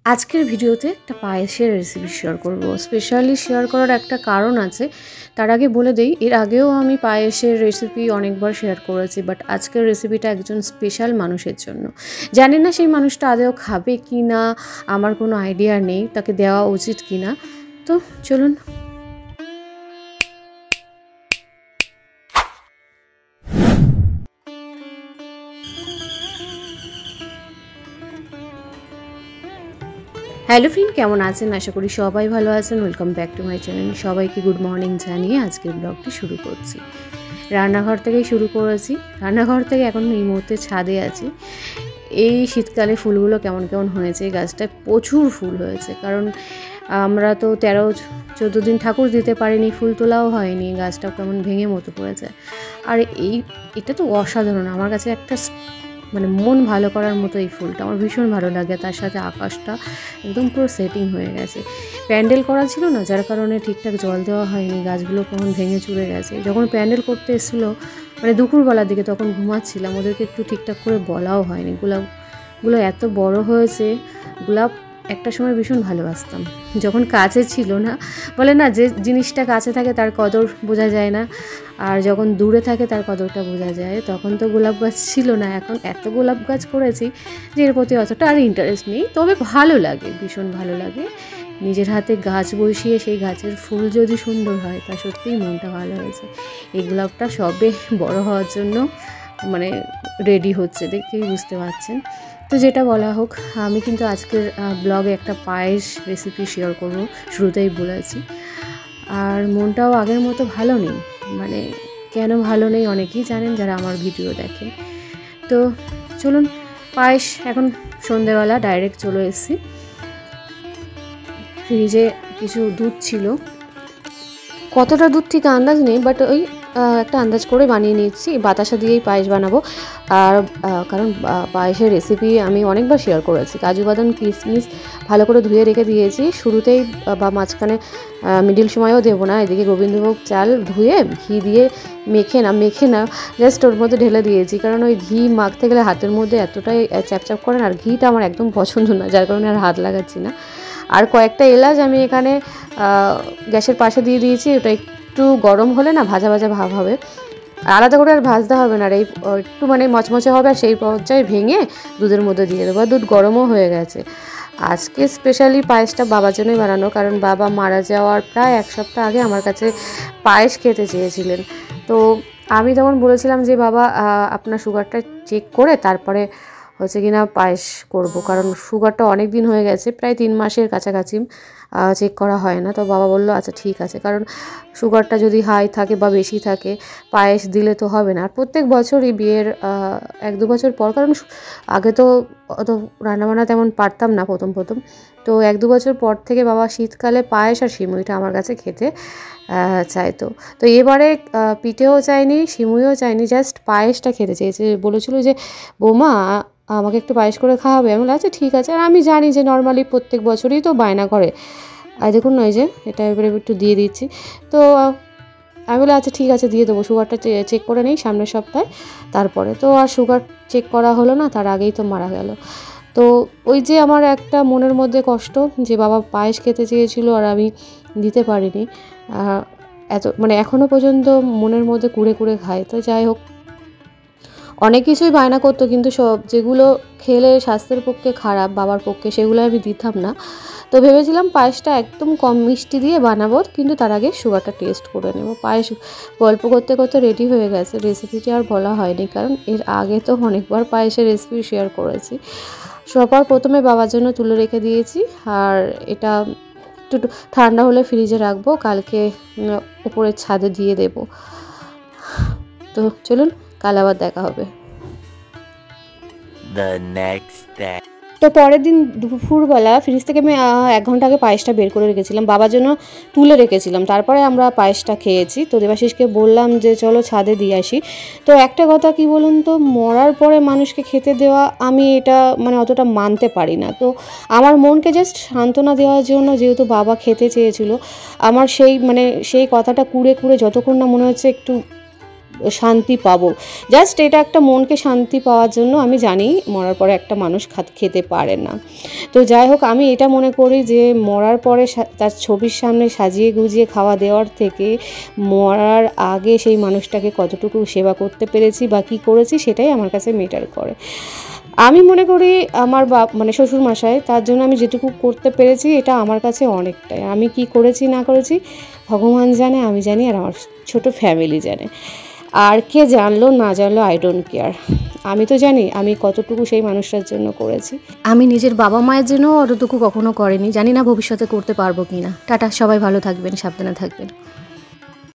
আজকের ভিডিওতে একটা পায়েসের রেসিপি শেয়ার করব। স্পেশালি শেয়ার করার একটা কারণ আছে। তার আগে বলে দেই, এর আগেও আমি পায়েসের রেসিপি অনেকবার শেয়ার করেছি, বাট আজকের রেসিপিটা একজন স্পেশাল মানুষের জন্য। জানি না সেই মানুষটা আদৌ খাবে কি না, আমার কোনো আইডিয়া নেই তাকে দেওয়া উচিত কি না। তো চলুন। হ্যালো ফ্রেন্ড, কেমন আছেন? আশা করি সবাই ভালো আছেন। Welcome back to my channel. সবাইকে গুড মর্নিং জানিয়ে আজকের ব্লগটি শুরু করছি। রান্নাঘর থেকেই শুরু করেছি। রান্নাঘর থেকে এখন এই মুহূর্তে ছাদে আছি। এই শীতকালে ফুলগুলো কেমন কেমন হয়েছে, গাছটায় প্রচুর ফুল হয়েছে। কারণ আমরা তো 13-14 দিন ঠাকুর দিতে পারিনি, ফুল তোলাও হয়নি, গাছটাও কেমন ভেঙে মতো পড়েছে। আর এটা তো অসাধারণ, আমার কাছে একটা মন ভালো করার মতো এই ফুলটা আমার ভীষণ ভালো লাগে। তার সাথে আকাশটা একদম পুরো সেটিং হয়ে গেছে। প্যান্ডেল করা ছিল না, যার কারণে ঠিকঠাক জল দেওয়া হয়নি, গাছগুলো কেমন ভেঙে চুরে গেছে। যখন প্যান্ডেল করতে এসেছিলো দুপুরবেলার দিকে, তখন ঘুমাচ্ছিলাম, ওদেরকে একটু ঠিকঠাক করে বলাও হয়নি। গোলাপগুলো এত বড় হয়েছে। গোলাপ একটা সময় ভীষণ ভালোবাসতাম, যখন কাছে ছিল না। বলে না, যে জিনিসটা কাছে থাকে তার কদর বোঝা যায় না, আর যখন দূরে থাকে তার কদরটা বোঝা যায়। তখন তো গোলাপ গাছ ছিল না, এখন এত গোলাপ গাছ করেছি যে এর প্রতি অতটা আর ইন্টারেস্ট নেই। তবে ভালো লাগে, ভীষণ ভালো লাগে। নিজের হাতে গাছ বসিয়ে সেই গাছের ফুল যদি সুন্দর হয়, তা সত্যিই মনটা ভালো হয়েছে। এই গোলাপটা সবে বড় হওয়ার জন্য রেডি হচ্ছে, দেখতেই বুঝতে পারছেন। তো যেটা বলা হোক, আমি কিন্তু আজকের ব্লগে একটা পায়েস রেসিপি শেয়ার করব, শুরুতেই বলেছি। আর মনটাও আগের মতো ভালো নেই। কেন ভালো নেই অনেকেই জানেন যারা আমার ভিডিও দেখেন। তো চলুন, পায়েস এখন সন্ধেবেলা ডাইরেক্ট চলে এসেছি। ফ্রিজে কিছু দুধ ছিল, কতটা দুধ ঠিক আন্দাজ নেই, বাট ওই একটা আন্দাজ করে বানিয়ে নিচ্ছি। বাতাসা দিয়েই পায়েস বানাবো। আর কারণ পায়েসের রেসিপি আমি অনেকবার শেয়ার করেছি। কাজু বাদাম কিশমিশ ভালো করে ধুয়ে রেখে দিয়েছি শুরুতেই, বা মাঝখানে মিডিল সময়ও দেবো না। এদিকে গোবিন্দভোগ চাল ধুয়ে ঘি দিয়ে মেখে না জাস্ট ওর মধ্যে ঢেলে দিয়েছি, কারণ ওই ঘি মাখতে গেলে হাতের মধ্যে এতটাই চ্যাপচ্যাপ করে, আর ঘিটা আমার একদম পছন্দ না, যার কারণে আর হাত লাগাচ্ছি না। আর কয়েকটা এলাচ আমি এখানে গ্যাসের পাশে দিয়ে দিয়েছি। ওটা একটু গরম হলে না ভাজা ভাজা ভাব হবে, আলাদা করে আর ভাজতে হবে না। আর এই একটু মচমচে হবে, আর সেই পর্যায়ে ভেঙে দুধের মধ্যে দিয়ে দেবো। দুধ গরমও হয়ে গেছে। আজকে স্পেশালি পায়েসটা বাবার জন্যই বানানো, কারণ বাবা মারা যাওয়ার প্রায় 1 সপ্তাহ আগে আমার কাছে পায়েস খেতে চেয়েছিলেন। তো আমি তখন বলেছিলাম যে বাবা, আপনার সুগারটা চেক করে তারপরে হচ্ছে কিনা পায়েস করব, কারণ সুগারটা অনেক দিন হয়ে গেছে, প্রায় 3 মাসের কাছাকাছি চেক করা হয় না। তো বাবা বলল আচ্ছা ঠিক আছে, কারণ সুগারটা যদি হাই থাকে বা বেশি থাকে পায়েস দিলে তো হবে না। আর প্রত্যেক বছরই বিয়ের 1-2 বছর পর, কারণ আগে তো অত রান্নাবান্না তেমন পারতাম না প্রথম তো 1-2 বছর পর থেকে বাবা শীতকালে পায়েস আর সিমুইটা আমার কাছে খেতে চাইতো। তো এবারে পিঠেও চাইনি, সিমুইও চাইনি, জাস্ট পায়েসটা খেতে চেয়েছে। বলেছিল যে বৌমা আমাকে একটু পায়েস করে খাওয়াবে। আমি বললাম আচ্ছা ঠিক আছে। আর আমি জানি যে নর্মালি প্রত্যেক বছরই তো বায়না করে। আর দেখুন ওই যে এটা এবারে একটু দিয়ে দিচ্ছি। তো আমি বললাম আচ্ছা ঠিক আছে দিয়ে দেবো, সুগারটা চেক করে নেই সামনের সপ্তাহে তারপরে। তো আর সুগার চেক করা হলো না, তার আগেই তো মারা গেল। তো ওই যে আমার একটা মনের মধ্যে কষ্ট, যে বাবা পায়েস খেতে চেয়েছিল আর আমি দিতে পারিনি। এখনও পর্যন্ত মনের মধ্যে কুড়ে কুড়ে খায়। তো যাই হোক, অনেক কিছুই বায়না করতো, কিন্তু সব যেগুলো খেলে স্বাস্থ্যের পক্ষে খারাপ বাবার পক্ষে, সেগুলো আমি দিতাম না। তো ভেবেছিলাম পায়েসটা একদম কম মিষ্টি দিয়ে বানাবো, কিন্তু তার আগে সুগারটা টেস্ট করে নেব। পায়েস গল্প করতে করতে রেডি হয়ে গেছে। রেসিপিটি আর বলা হয়নি, কারণ এর আগে তো অনেকবার পায়েসের রেসিপি শেয়ার করেছি। সবার প্রথমে বাবার জন্য তুলে রেখে দিয়েছি, আর এটা একটু ঠান্ডা হলে ফ্রিজে রাখবো, কালকে উপরের ছাদে দিয়ে দেব। তো চলুন, কাল আবার দেখা হবে। তো পরের দিন দুপুরবেলা ফ্রিজ থেকে আমি 1 ঘন্টা আগে পায়েসটা বের করে রেখেছিলাম, বাবার জন্য তুলে রেখেছিলাম, তারপরে আমরা পায়েসটা খেয়েছি। তো দেবাশিসকে বললাম যে চলো ছাদে দিয়ে আসি। তো একটা কথা কি বলুন তো, মরার পরে মানুষকে খেতে দেওয়া আমি এটা অতটা মানতে পারি না। তো আমার মনকে জাস্ট সান্ত্বনা দেওয়ার জন্য, যেহেতু বাবা খেতে চেয়েছিল, আমার সেই কথাটা কুড়ে কুড়ে যতক্ষণ না মনে হচ্ছে একটু শান্তি পাবো। জাস্ট এটা একটা মনকে শান্তি পাওয়ার জন্য। আমি জানি মরার পরে একটা মানুষ খেতে পারে না। তো যাই হোক, আমি এটা মনে করি যে মরার পরে তার ছবির সামনে সাজিয়ে গুজিয়ে খাওয়া দেওয়ার থেকে মরার আগে সেই মানুষটাকে কতটুকু সেবা করতে পেরেছি বা কী করেছি সেটাই আমার কাছে ম্যাটার করে। আমি মনে করি আমার মানে শ্বশুরমশাই, তার জন্য আমি যেটুকু করতে পেরেছি এটা আমার কাছে অনেকটাই। আমি কি করেছি না করেছি ভগবান জানে, আমি জানি, আর আমার ছোট ফ্যামিলি জানে। আর কে জানলো না জানলো আই ডোন্ট কেয়ার। আমি তো জানি আমি কতটুকু সেই মানুষটার জন্য করেছি। আমি নিজের বাবা মায়ের জন্য অতটুকু কখনো করিনি, জানি না ভবিষ্যতে করতে পারবো কি না। টাটা, সবাই ভালো থাকবেন, সাবধানে থাকবেন।